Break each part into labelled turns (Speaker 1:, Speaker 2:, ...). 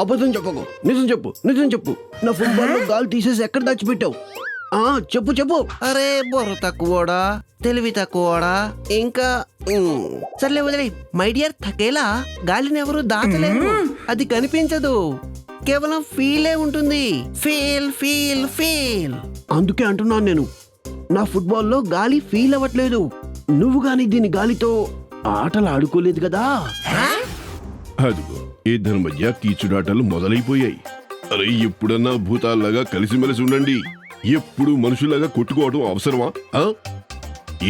Speaker 1: అబద్ధం చెప్పకు, నిజం చెప్పు, నిజం చెప్పు. నా ఫుట్బాల్ లో గాలి తీసేసి ఎక్కడ దాచిపెట్టావు? చెప్పు చెప్పు.
Speaker 2: అరే బుర్ర తక్కువడా, తెలివి తక్కువడా, ఇంకా సర్లే వదిలే. మై డియర్ థకేలా, గాలిని ఎవరు దాచలేరు, అది కనిపించదు, కేవలం ఫీలే ఉంటుంది. Feel feel feel.
Speaker 1: అందుకే అంటున్నాను నేను, నా ఫుట్బాల్లో గాలి ఫీల్ అవ్వట్లేదు. నువ్వు గాని దీని గాలితో ఆటలు ఆడుకోలేదు కదా.
Speaker 3: అదిగో ఇద్దరి మధ్య కీచుడాటలు మొదలైపోయాయి. అరే ఎప్పుడన్నా భూతాల్లాగా కలిసిమెలిసి ఉండండి. ఎప్పుడు మనుషులాగా కొట్టుకోవడం అవసరమా?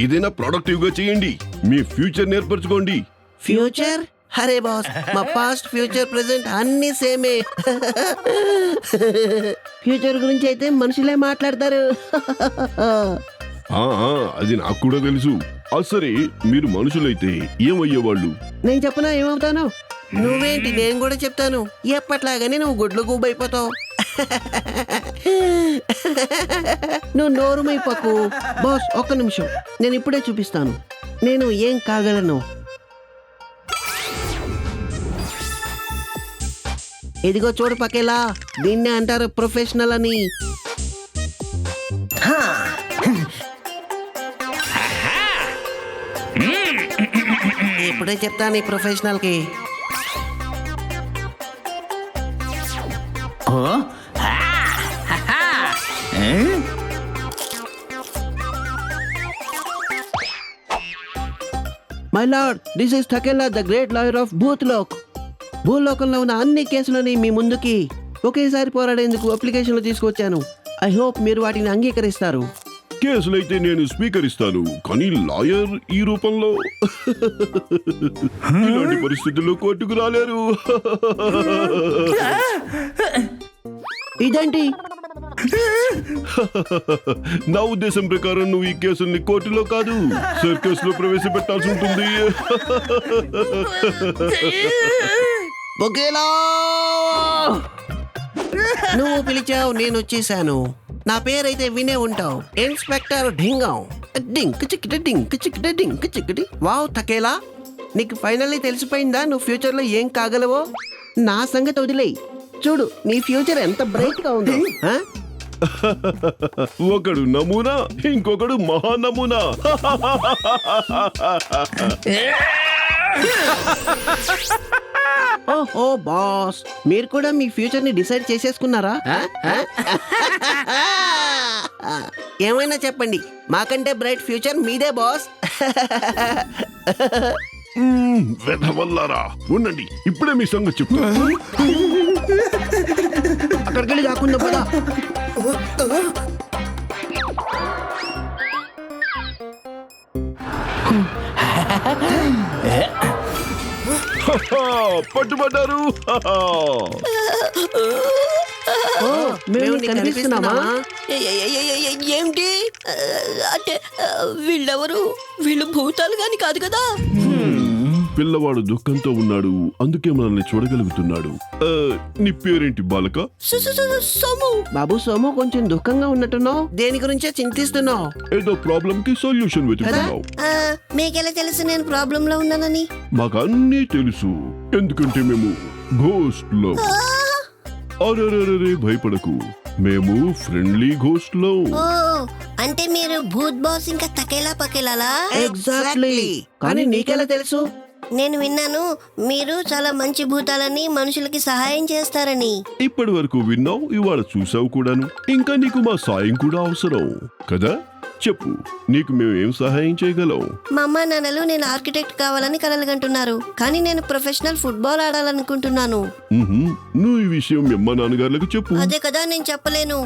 Speaker 3: ఏదైనా ప్రొడక్టివ్ గా చేయండి, మీ ఫ్యూచర్ నేర్పరచుకోండి.
Speaker 2: ఫ్యూచర్? అరే బాస్, మా పాస్ట్ ఫ్యూచర్ ప్రెసెంట్ అన్ని సేమే. ఫ్యూచర్ గురించి అయితే మనుషులే మాట్లాడతారు.
Speaker 3: అది నాకు కూడా తెలుసు. సరే మీరు మనుషులైతే ఏమయ్యేవాళ్ళు?
Speaker 2: నేను చెప్పనా ఏమవుతాను? నువ్వేంటి, నేను కూడా చెప్తాను. ఎప్పట్లాగానే నువ్వు గుడ్లు గుబ్బైపోతావు. నువ్వు నోరుమైపోకు. బాస్ ఒక్క నిమిషం, నేను ఇప్పుడే చూపిస్తాను నేను ఏం కాగలను. ఇదిగో చూడు పకేలా, దీన్నే అంటారు ప్రొఫెషనల్ అని. ఇప్పుడే చెప్తాను ఈ ప్రొఫెషనల్ కి. My lord, this is Thakela, the great lawyer of Bhootlok. భూలోకంలో ఉన్న అన్ని కేసులని మీ ముందుకి ఒకేసారి పోరాడేందుకు అప్లికేషన్లు తీసుకొచ్చాను. ఐ హోప్ మీరు వాటిని అంగీకరిస్తారు.
Speaker 3: కేసులైతే నేను స్వీకరిస్తాను, కానీ లాయర్ ఈ రూపంలో ఇలాంటి పరిస్థితుల్లో కోర్టుకు రాలేరు.
Speaker 2: ఇదేంటి?
Speaker 3: నా ఉద్దేశం ప్రకారం నువ్వు ఈ కేసుల్ని కోర్టులో కాదు, సర్కస్ లో ప్రవేశపెట్టాల్సి ఉంటుంది.
Speaker 2: నువ్వు పిలిచావు, నేను వచ్చేసాను. నా పేరైతే వినే ఉంటావు, ఇన్స్పెక్టర్ ఢింగం. డింక్ చిక్కటి డింక్ చిక్కటి డింక్ చిక్కటి. వావ్ థకేలా, నీకు ఫైనల్లీ తెలిసిపోయిందా నువ్వు ఫ్యూచర్ లో ఏం కాగలవో? నా సంగతి వదిలేయి, చూడు నీ ఫ్యూచర్ ఎంత బ్రైట్ గా ఉందో.
Speaker 3: ఒకడు నమూనా, ఇంకొకడు మహా నమూనా.
Speaker 2: ఓ బాస్, మీరు కూడా మీ ఫ్యూచర్ ని డిసైడ్ చేసేసుకున్నారా? ఏమైనా చెప్పండి, మాకంటే బ్రైట్ ఫ్యూచర్ మీదే బాస్.
Speaker 3: వెధవల్లారా, ఉండండి, ఇప్పుడే మీ సంగతి చెప్పు.
Speaker 1: అక్కడికి వెళ్ళి కాకుండా పదా.
Speaker 3: పట్టుబడ్డారు.
Speaker 2: మేము కనిపిస్తున్నామా?
Speaker 4: ఏమిటి అంటే వీళ్ళెవరు? వీళ్ళు భూతాలు గాని కాదు కదా?
Speaker 3: పిల్లవాడు దుఃఖంతో ఉన్నాడు, అందుకే మనల్ని చూడగలుగుతున్నాడు. నీ పేరేంటి బాలక?
Speaker 4: సోము.
Speaker 2: బాబు సోము, కొంచెం దుఃఖంగా ఉన్నట్టున్నావు. దేని గురించే చింతిస్తున్నావు?
Speaker 3: ఏదో ప్రాబ్లం కి సొల్యూషన్ వెతుకుతున్నావు.
Speaker 4: మీకెలా తెలుసు నేను ప్రాబ్లం లో ఉన్నానని?
Speaker 3: మాకు అన్నీ తెలుసు, ఎందుకంటే మేము ఘోస్ట్ లో. అరే భయపడకు, మేము ఫ్రెండ్లీ ఘోస్ట్ లో.
Speaker 4: ఓ అంటే మీరు భూత్ బాస్ ఇంకా తకేలా పకేలాలా?
Speaker 2: ఎగ్జాక్ట్లీ. కానీ నీకెలా తెలుసు?
Speaker 4: నేను విన్నాను మీరు చాలా మంచి భూతాలని, మనుషులకి సహాయం చేస్తారని.
Speaker 3: ఇప్పటి వరకు విన్నావు, ఇవాళ చూసావు కూడాను. ఇంకా నీకు మా సాయం కూడా అవసరం కదా? చెప్పు, నీకు మేము ఏం సహాయం చేయగలం?
Speaker 4: మా అమ్మ నాన్నలు నేను ఆర్కిటెక్ట్ కావాలని కలలుగంటున్నారు, కానీ నేను ప్రొఫెషనల్ ఫుట్బాల్ ఆడాలనుకుంటున్నాను.
Speaker 3: నువ్వు ఈ విషయం మీ అమ్మ నాన్నగారులకు చెప్పు.
Speaker 4: అదే కదా నేను చెప్పలేను.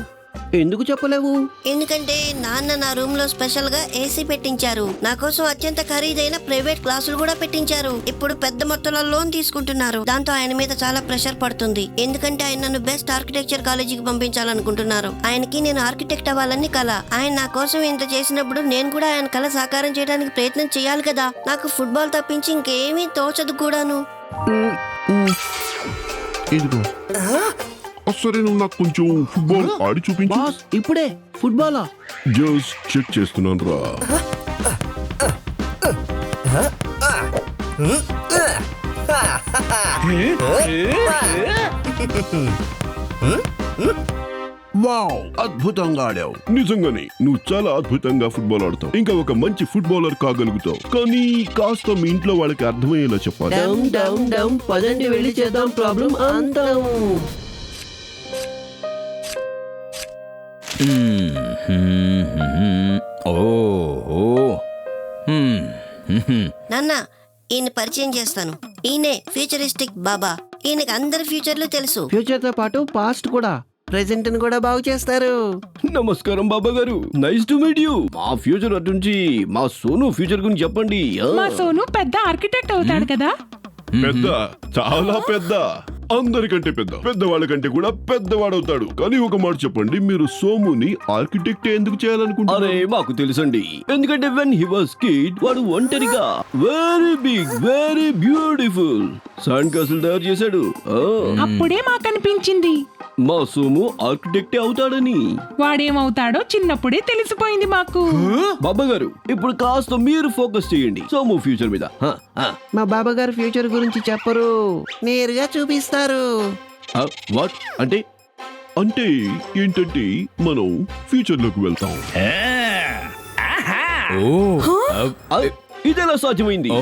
Speaker 2: ఎందుకు చెప్పలేవు?
Speaker 4: ఎందుకంటే నాన్న నా రూమ్ లో స్పెషల్ గా ఏసీ పెట్టించారు, నా కోసం అత్యంత ఖరీదైన ప్రైవేట్ క్లాసులు కూడా పెట్టించారు. ఇప్పుడు పెద్ద మొత్తంలో లోన్ తీసుకుంటున్నారు, దాంతో ఆయన మీద చాలా ప్రెషర్ పడుతుంది. ఎందుకంటే ఆయన నన్ను బెస్ట్ ఆర్కిటెక్చర్ కాలేజీకి పంపించాలనుకుంటున్నారు. ఆయనకి నేను ఆర్కిటెక్ట్ అవ్వాలని కల. ఆయన నా కోసం ఇంత చేసినప్పుడు నేను కూడా ఆయన కల సాకారం చేయడానికి ప్రయత్నం చేయాలి కదా. నాకు ఫుట్బాల్ తప్పించి ఇంకేమీ తోచదు కూడాను.
Speaker 3: ఇదిగో, సరే నువ్వు నాకు కొంచెం ఫుట్బాల్ ఆడి చూపించు.
Speaker 2: బాస్ ఇప్పుడే ఫుట్బాలా?
Speaker 3: జస్ట్ చెక్ చేస్తున్నాను రా.
Speaker 1: వావ్, అద్భుతంగా ఆడావు.
Speaker 3: నిజంగానే నువ్వు చాలా అద్భుతంగా ఫుట్బాల్ ఆడతావు. ఇంకా ఒక మంచి ఫుట్బాలర్ కాగలుగుతావు. కానీ కాస్త మీ ఇంట్లో వాళ్ళకి అర్థమయ్యేలా చెప్పాలి.
Speaker 1: డమ్ డమ్ డమ్, పదండి వెళ్ళి చేద్దాం ప్రాబ్లం అంతం.
Speaker 4: నాన్న ఈయన పరిచయం చేస్తాను. ఈయనే ఫ్యూచరిస్టిక్ బాబా. ఈయనకి అందరి ఫ్యూచర్లు తెలుసు.
Speaker 2: ఫ్యూచర్ తో పాటు పాస్ట్ కూడా, ప్రెసెంట్ ని కూడా బాగు చేస్తారు.
Speaker 1: నమస్కారం బాబా గారు, నైస్ టు మీట్ యూ. మా ఫ్యూచర్ అటుంచి మా సోను ఫ్యూచర్ గురించి చెప్పండి.
Speaker 5: మా సోను పెద్ద ఆర్కిటెక్ట్ అవుతాడు కదా.
Speaker 3: పెద్ద, చాలా పెద్ద, అందరికంటే పెద్ద, పెద్దవాళ్ళకంటే కూడా పెద్దవాడవుతాడు. కానీ ఒక మాట చెప్పండి, మీరు సోముని ఆర్కిటెక్ట్ ఎందుకు చేయాలనుకుంటారు?
Speaker 1: అరే మాకు తెలుసండి, ఎందుకంటే వెన్ హీ వాస్ కిడ్ వాడు ఒంటరిగా very big very beautiful sand కాసులు తయారు చేశాడు.
Speaker 5: అప్పుడే మాకు అనిపించింది
Speaker 1: మా సోము ఆర్కిటెక్టే అవుతాడని.
Speaker 5: వాడేమవుతాడో చిన్నప్పుడే తెలిసిపోయింది మాకు.
Speaker 1: బాబా గారు, ఇప్పుడు కాస్త మీరు ఫోకస్ చేయండి సోము ఫ్యూచర్ మీద.
Speaker 2: మా బాబా గారు ఫ్యూచర్ గురించి చెప్పరు, నేరుగా చూపిస్తారు.
Speaker 1: వాట్ అంటే?
Speaker 3: అంటే ఏంటంటే మనం ఫ్యూచర్ లోకి వెళ్తాం.
Speaker 1: ఇదెలా సాధ్యమైంది?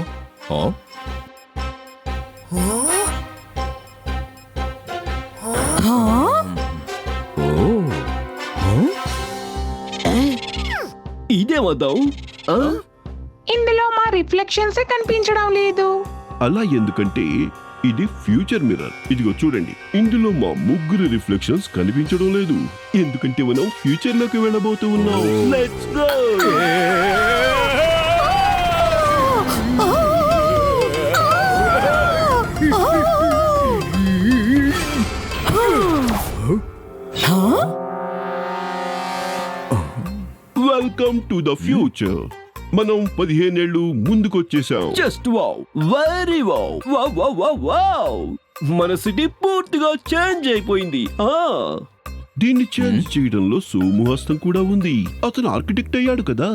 Speaker 1: ఇదేమద్దాం?
Speaker 5: ఇందులో మా రిఫ్లెక్షన్స్ కనిపించడం లేదు.
Speaker 3: అలా ఎందుకంటే ఇది ఫ్యూచర్ మిర్రర్. ఇదిగో చూడండి, ఇందులో మా ముగ్గురు రిఫ్లెక్షన్స్ కనిపించడం లేదు. ఎందుకంటే మనం ఫ్యూచర్ లోకి వెళ్ళబోతూ ఉన్నాం. Let's go. Welcome to the future. మనం 15 ఏళ్ళు ముందుకొచ్చేసాం.
Speaker 1: Just wow, very wow, wow wow wow wow. మన సిటీ పూర్తిగా చేంజ్ అయిపోయింది.
Speaker 3: దీన్ని చేంజ్ చేయడంలో సోము హస్తం కూడా ఉంది. అతను ఆర్కిటెక్ట్ అయ్యాడు కదా.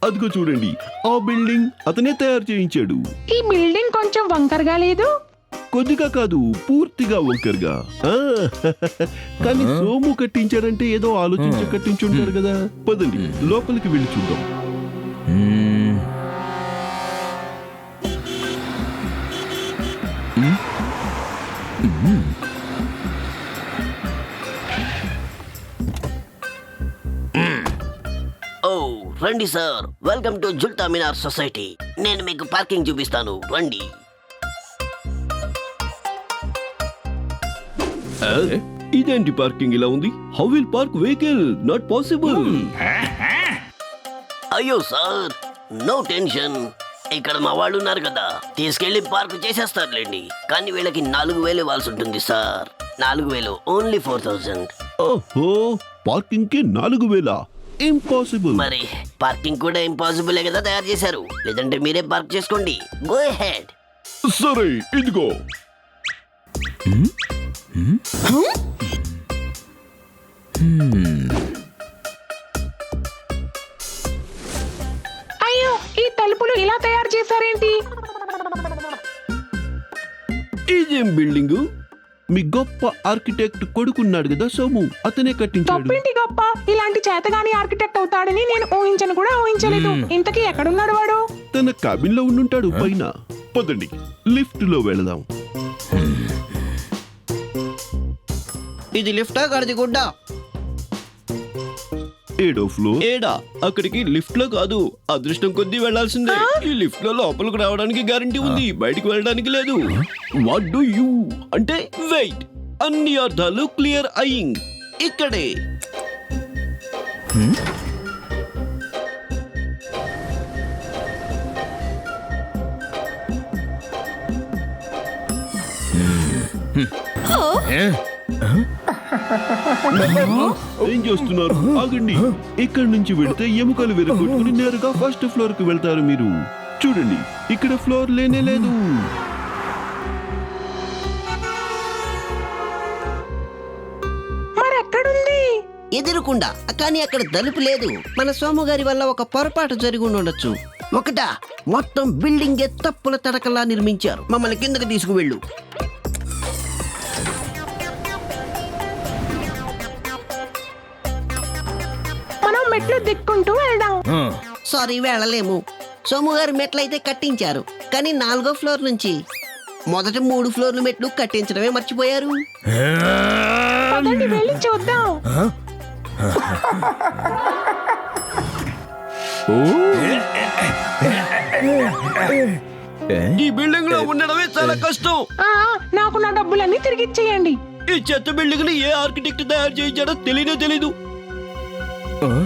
Speaker 3: అదిగో చూడండి, ఆ బిల్డింగ్ అతనే తయారు చేయించాడు.
Speaker 5: ఈ బిల్డింగ్ కొంచెం వంకరగా లేదు.
Speaker 3: కొద్దిగా కాదు, పూర్తిగా వంకర్గా. కానీ సోము కట్టించాడంటే ఏదో ఆలోచించి కట్టించుంటాడు కదా. పదండి లోపలికి వెళ్ళి చూద్దాం.
Speaker 6: ఓ రండి sir, welcome to Jhulta Minar society. నేను మీకు పార్కింగ్ చూపిస్తాను, రండి.
Speaker 1: ఇదేంటి పార్కింగ్ ఇలా ఉంది? How will park vehicle? Not possible.
Speaker 6: అయ్యో సార్, నో టెన్షన్. ఇక్కడ మా వాళ్ళు ఉన్నారు కదా, తీసుకెళ్లి పార్క్ చేసేస్తారులేండి. కానీ వీళ్ళకి 4,000 ఇవ్వాల్సి ఉంటుంది సార్. 4,000, ఓన్లీ 4,000.
Speaker 3: ఓహో, పార్కింగ్ కి 4,000? ఇంపాసిబుల్.
Speaker 6: మరి పార్కింగ్ కూడా ఇంపాసిబుల్ కదా తయారు చేశారు. లేదంటే మీరే పార్క్ చేసుకోండి. Go head.
Speaker 3: సరే, ఇదిగో.
Speaker 5: అయ్యో, ఈ తలుపులు ఇలా తయారు చేశారేంటి?
Speaker 1: ఇదేం బిల్డింగ్?
Speaker 3: మీ గొప్ప ఆర్కిటెక్ట్ కొడుకున్నాడు కదా సోము, అతనే కట్టించాడు.
Speaker 5: గొప్పింటి గొప్ప, ఇలాంటి చేతగాని ఆర్కిటెక్ట్ అవుతాడని నేను ఊహించను కూడా ఊహించలేదు. ఇంతకీ ఎక్కడున్నాడు వాడు?
Speaker 3: తన క్యాబిన్ లో ఉండుంటాడు పైన. పదండి లిఫ్ట్ లో వెళదాం.
Speaker 2: ఇది లిఫ్టా గడిది గుడ్డ?
Speaker 3: 7వ ఫ్లోర్.
Speaker 1: ఏడా? అక్కడికి లిఫ్ట్ లో కాదు, అదృష్టం కొద్దీ వెళ్లాల్సిందే. ఈ లిఫ్ట్ లో లోపలికి రావడానికి గ్యారంటీ ఉంది, బయటికి వెళ్ళడానికి లేదు. వాట్ డు యూ అంటే? వెయిట్, అన్ని అర్థాలు క్లియర్ అయ్యింగ్ ఇక్కడే.
Speaker 3: ఏం చేస్తున్నారు? ఆగండి. ఇక్కడి నుంచి వెళితే ఎముకలు విరగొట్టుకుని నేరుగా ఫస్ట్ ఫ్లోర్ కి వెళ్తారు మీరు. చూడండి, ఇక్కడ ఫ్లోర్ లేనే లేదు.
Speaker 5: మరెక్కడుంది?
Speaker 2: ఎదురుకుండా, కానీ అక్కడ తలుపు లేదు. మన సోము గారి వల్ల ఒక పొరపాటు జరిగి ఉండొచ్చు. ఒకటా, మొత్తం బిల్డింగ్ తప్పుల తడకలా నిర్మించారు. మమ్మల్ని కిందకి తీసుకువెళ్ళు.
Speaker 5: మెట్లు దిక్కుంటూ వెళ్దాం.
Speaker 2: సారీ వెళ్ళలేము. సోము గారు మెట్లయితే కట్టించారు, కానీ 4వ ఫ్లోర్ నుంచి మొదటి 3 ఫ్లోర్లు మెట్లు కట్టించడమే మర్చిపోయారు.
Speaker 5: పదండి వెళ్ళి చూద్దాం.
Speaker 1: ఈ బిల్డింగ్ లో ఉండడమే చాలా కష్టం.
Speaker 5: ఆ, నాకు నా డబ్బులన్నీ తిరిగి ఇచ్చేయండి.
Speaker 1: ఈ చెత్త బిల్డింగ్ ని ఏ ఆర్కిటెక్ట్ తయారు చేయించాడో తెలీదు.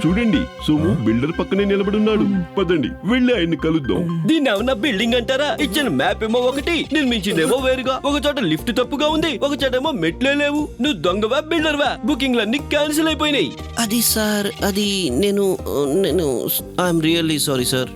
Speaker 3: చూడండి, సోము బిల్డర్ పక్కనే నిలబడున్నాడు. పదండి వెళ్ళి ఆయన్ని కలుద్దాం.
Speaker 1: దీన్ని ఏమన్నా బిల్డింగ్ అంటారా? ఇచ్చిన మ్యాప్ ఏమో ఒకటి, నిర్మించిందేమో వేరుగా. ఒక చోట లిఫ్ట్ తప్పుగా ఉంది, ఒక చోట ఏమో మెట్లే లేవు. నువ్వు దొంగవా బిల్డర్వా? బుకింగ్లన్నీ క్యాన్సిల్ అయిపోయినాయి.
Speaker 2: అది సార్, అది నేను I'm really sorry sir.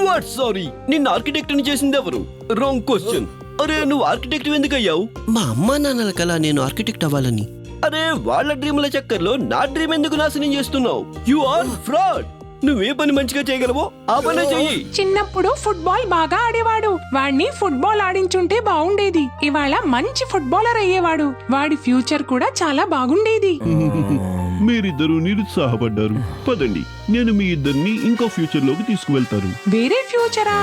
Speaker 1: What sorry? నిన్ను ఆర్కిటెక్ట్ ని చేసింది ఎవరు? Wrong question. అరే నువ్వు ఆర్కిటెక్ట్ ఎందుకు అయ్యావు?
Speaker 2: మా అమ్మా నాన్నల కల నేను ఆర్కిటెక్ట్ అవ్వాలని.
Speaker 1: అరే వాళ్ళ డ్రీముల చక్కర్లో నా డ్రీమ్ ఎందుకు నాశనం చేస్తున్నావు? You are fraud. నువ్వే పని మంచిగా చేయగలవో ఆ పనే చెయ్యి.
Speaker 5: చిన్నప్పుడు ఫుట్బాల్ బాగా ఆడేవాడు. వాడిని ఫుట్బాల్ ఆడించుంటే బాగుండేది. ఇవాళ మంచి ఫుట్బాలర్ అయ్యేవాడు. వాడి ఫ్యూచర్ కూడా చాలా బాగుండేది.
Speaker 3: మీరిద్దరూ నిరుత్సాహపడ్డారు. పదండి, నేను మీ ఇద్దరిని ఇంకో ఫ్యూచర్ లోకి తీసుకువెళ్తాను.
Speaker 5: వేరే ఫ్యూచరా?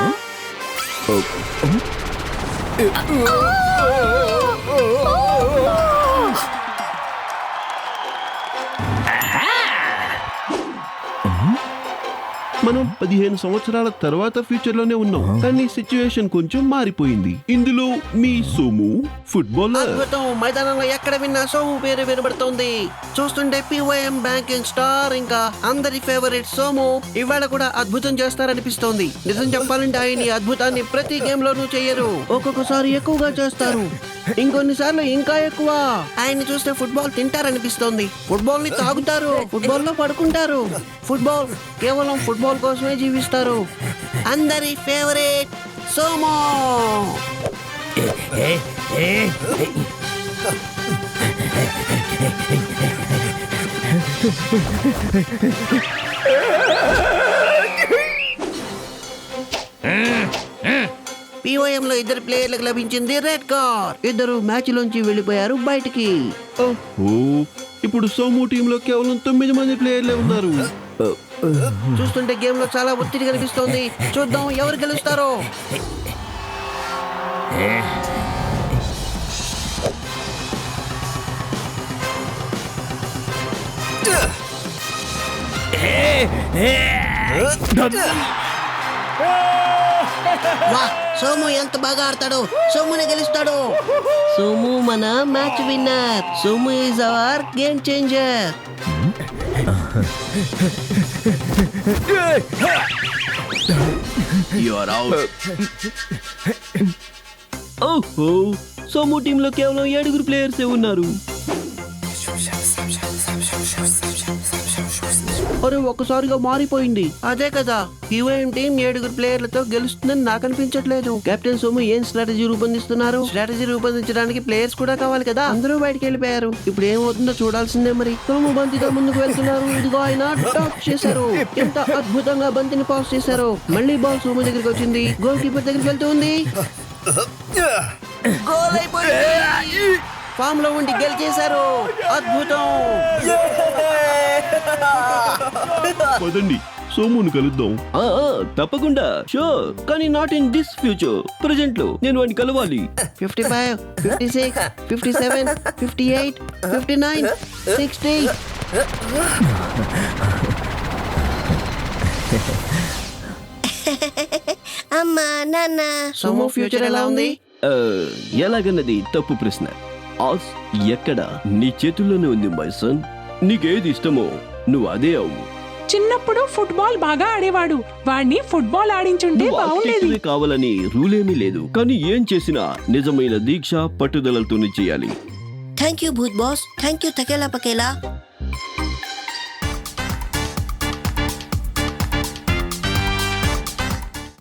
Speaker 3: మనం 15 సంవత్సరాల తర్వాత ఫ్యూచర్ లోనే ఉన్నాం, కానీ సిచ్యువేషన్ కొంచెం మారిపోయింది. ఇందులో మీ సోము ఫుట్బాలర్.
Speaker 2: అద్భుతం. మైదానంలో ఎక్కడ విన్నా సోము పేరు వినబడుతోంది. చూస్తుంటే POM బ్యాంకింగ్ స్టార్ ఇంకా అందరి ఫేవరెట్ సోము ఇవాళ కూడా అద్భుతం చేస్తారనిపిస్తోంది. నిజం చెప్పాలంటే ఆయన ఈ అద్భుతాన్ని ప్రతి గేమ్ లోనూ చెయ్యరు. ఒక్కొక్కసారి ఎక్కువగా చేస్తారు, ఇంకొన్నిసార్లు ఇంకా ఎక్కువ. ఆయన్ని చూస్తే ఫుట్బాల్ తింటారనిపిస్తోంది. ఫుట్బాల్ ని తాగుతారు, ఫుట్బాల్ లో పడుకుంటారు. ఫుట్బాల్ కేవలం ఫుట్బాల్ కోసమే జీవిస్తారు. అందరి ఫేవరెట్ సోమో. POM లో 2 ప్లేయర్లకు లభించింది రెడ్ కార్డ్. 2 మ్యాచ్ లోంచి వెళ్ళిపోయారు బయటికి.
Speaker 3: ఓ, ఇప్పుడు సోము టీమ్ లో కేవలం 9 మంది ప్లేయర్లే ఉన్నారు.
Speaker 2: చూస్తుంటే గేమ్ లో చాలా ఒత్తిడి కనిపిస్తోంది. చూద్దాం ఎవరు గెలుస్తారో. వా, సోము ఎంత బాగా ఆడతాడు. సోమునే గెలుస్తాడు. సోము మన match winner. Somu is our game changer.
Speaker 1: You are out. ఓహో, సోము టీమ్ లో కేవలం 7 ప్లేయర్సే ఉన్నారు.
Speaker 2: అరే ఒక్కసారిగా మారిపోయింది. అదే కదా, POM టీం 7 ప్లేయర్లతో గెలుస్తుందని నాకు అనిపించట్లేదు. కెప్టెన్ సోము ఏం స్ట్రాటజీ రూపొందిస్తున్నారు? స్ట్రాటజీ రూపొందించడానికి ప్లేయర్స్ కూడా కావాలి కదా. అందరూ బయటికి వెళ్ళిపోయారు. ఇప్పుడు ఏమవుతుందో చూడాల్సిందే. మరి సోము బంతితో ముందుకు వెళ్తున్నారు. ఇదిగో ఆయన టాప్ చేశారు. ఎంత అద్భుతంగా బంతిని పాస్ చేశారు. మళ్ళీ బాల్ సోము దగ్గరికి వచ్చింది. గోల్ కీపర్ దగ్గరికి వెళ్తుంది. గోల్ అయిపోయింది. ఫామ్ లో ఉండి గెలిచేశారు. అద్భుతం.
Speaker 3: పదండి సోమును కలుద్దాం.
Speaker 1: తప్పకుండా, షూర్. కానీ not in this future. Present లో నేను వాడిని కలవాలి.
Speaker 2: 55, 56, 57, 58, 59, 60.
Speaker 4: అమ్మా నాన్న.
Speaker 2: సోము ఫ్యూచర్ ఎలా ఉంది?
Speaker 1: ఎలాగన్నది తప్పు ప్రశ్న. ఆస్ ఎక్కడ? నీ చేతుల్లోనే ఉంది మై సన్. నీకేది ఇష్టమో నువ్వు అదే అవ్వు.
Speaker 5: చిన్నప్పుడు ఫుట్బాల్ బాగా ఆడేవాడు. వాడిని ఫుట్బాల్ ఆడించుంటే
Speaker 1: నువ్వు
Speaker 5: బాగుండేది.
Speaker 1: ఆర్కిటెక్టువే కావాలని రూలేమీ లేదు, కానీ ఏం చేసినా నిజమైన దీక్ష పట్టుదలతోనే చేయాలి.
Speaker 4: Thank you Bhoot boss. Thank you Takela పకేలా.